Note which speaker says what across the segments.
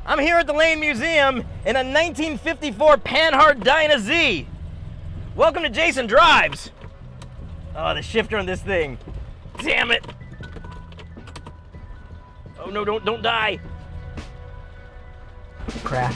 Speaker 1: I'm here at the Lane Museum in a 1954 Panhard Dyna Z. Welcome to Jason Drives. Oh, the shifter on this thing. Damn it. Oh no, don't die. Crap.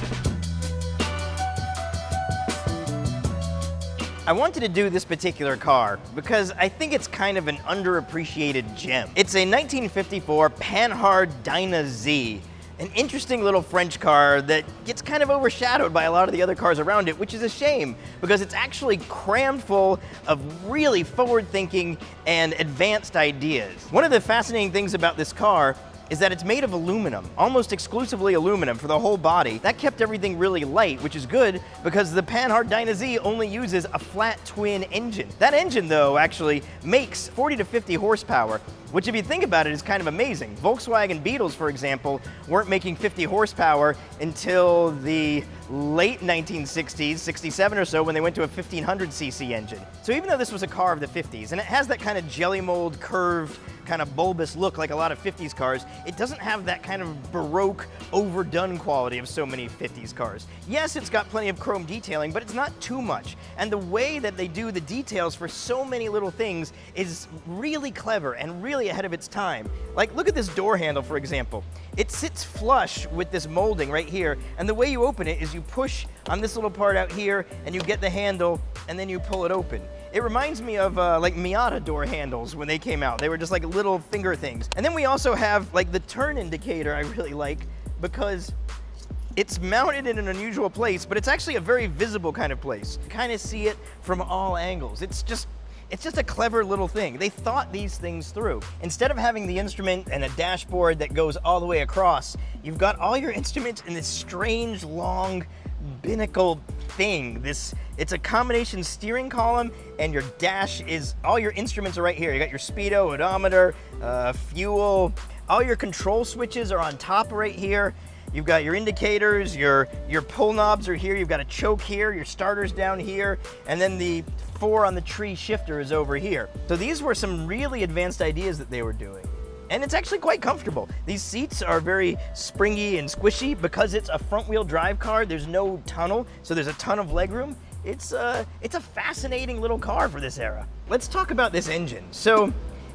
Speaker 1: I wanted to do this particular car because I think it's kind of an underappreciated gem. It's a 1954 Panhard Dyna Z. An interesting little French car that gets kind of overshadowed by a lot of the other cars around it, which is a shame because it's actually crammed full of really forward-thinking and advanced ideas. One of the fascinating things about this car is that it's made of aluminum, almost exclusively aluminum for the whole body. That kept everything really light, which is good because the Panhard Dyna Z only uses a flat twin engine. That engine, though, actually makes 40 to 50 horsepower, which if you think about it is kind of amazing. Volkswagen Beetles, for example, weren't making 50 horsepower until the late 1960s, 67 or so, when they went to a 1500cc engine. So even though this was a car of the 50s, and it has that kind of jelly mold curved, kind of bulbous look like a lot of 50s cars, it doesn't have that kind of Baroque, overdone quality of so many 50s cars. Yes, it's got plenty of chrome detailing, but it's not too much. And the way that they do the details for so many little things is really clever and really ahead of its time. Like, look at this door handle, for example. It sits flush with this molding right here, and the way you open it is you push on this little part out here, and you get the handle, and then you pull it open. It reminds me of like Miata door handles when they came out. They were just like little finger things. And then we also have like the turn indicator I really like because it's mounted in an unusual place, but it's actually a very visible kind of place. You kind of see it from all angles. It's just a clever little thing. They thought these things through. Instead of having the instrument and a dashboard that goes all the way across, you've got all your instruments in this strange, long, binnacle thing. It's a combination steering column, and your dash is, all your instruments are right here. You got your speedo, odometer, fuel. All your control switches are on top right here. You've got your indicators, your pull knobs are here, you've got a choke here, your starter's down here, and then the 4 on the tree shifter is over here. So these were some really advanced ideas that they were doing. And it's actually quite comfortable. These seats are very springy and squishy because it's a front-wheel drive car. There's no tunnel, so there's a ton of legroom. It's a fascinating little car for this era. Let's talk about this engine. So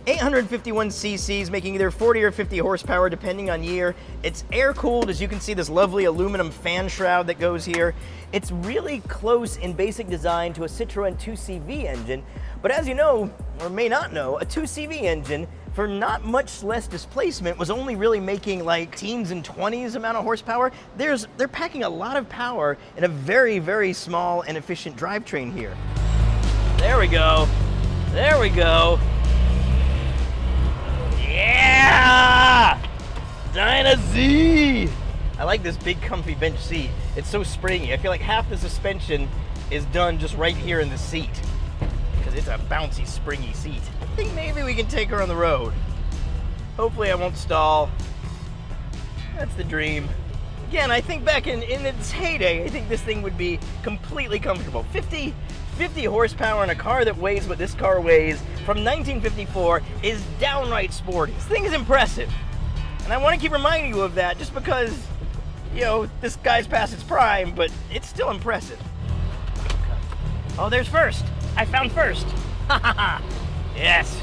Speaker 1: 851 cc's, making either 40 or 50 horsepower depending on year. It's air-cooled, as you can see, this lovely aluminum fan shroud that goes here. It's really close in basic design to a Citroën 2CV engine, but as you know, or may not know, a 2CV engine, for not much less displacement, was only really making like teens and 20s amount of horsepower. They're packing a lot of power in a very, very small and efficient drivetrain here. There we go. There we go. Yeah! Dyna Z! I like this big comfy bench seat. It's so springy. I feel like half the suspension is done just right here in the seat because it's a bouncy, springy seat. I think maybe we can take her on the road. Hopefully I won't stall. That's the dream. Again, I think back in its heyday, I think this thing would be completely comfortable. 50 horsepower in a car that weighs what this car weighs from 1954 is downright sporty. This thing is impressive. And I want to keep reminding you of that just because, you know, this guy's past its prime, but it's still impressive. Oh, there's first. I found first. Ha ha ha. Yes.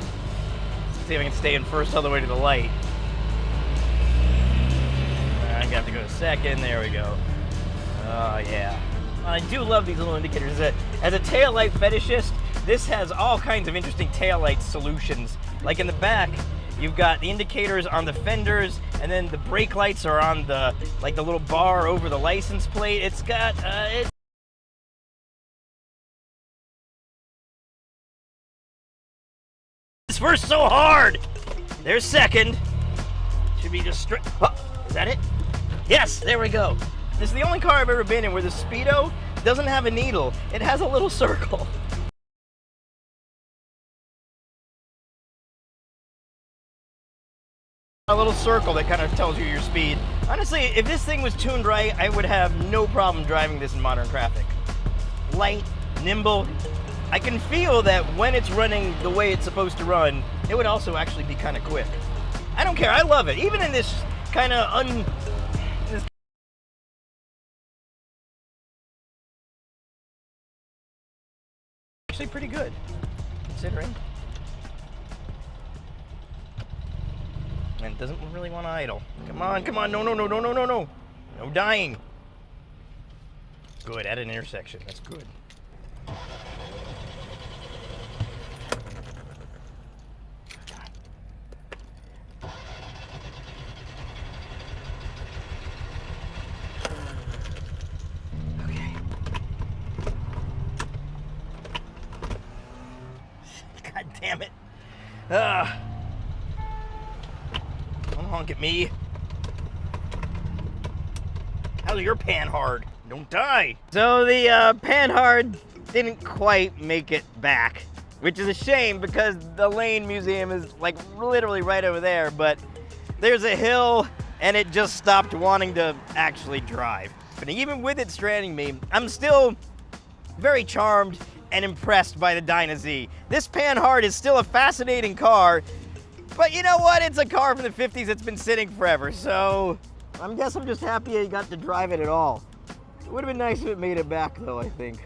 Speaker 1: Let's see if I can stay in first all the way to the light. I have to go to second. There we go. Oh, yeah. I do love these little indicators. As a taillight fetishist, this has all kinds of interesting taillight solutions. Like in the back, you've got the indicators on the fenders, and then the brake lights are on the little bar over the license plate. It's got it's first so hard. There's second. Should be just straight. Oh, is that it? Yes, there we go. This is the only car I've ever been in where the speedo doesn't have a needle. It has a little circle. A little circle that kind of tells you your speed. Honestly, if this thing was tuned right, I would have no problem driving this in modern traffic. Light, nimble. I can feel that when it's running the way it's supposed to run, it would also actually be kind of quick. I don't care, I love it. Even in this kind of actually pretty good, considering. And it doesn't really want to idle. Come on, come on, no, no, no, no, no, no, no. No dying. Good, at an intersection, that's good. Okay. God damn it. Don't honk at me. How's your Panhard? Don't die. So the Panhard didn't quite make it back, which is a shame because the Lane Museum is like literally right over there, but there's a hill and it just stopped wanting to actually drive. But even with it stranding me, I'm still very charmed and impressed by the Dyna Z. This Panhard is still a fascinating car, but you know what? It's a car from the 50s that's been sitting forever, so I guess I'm just happy I got to drive it at all. It would have been nice if it made it back, though, I think.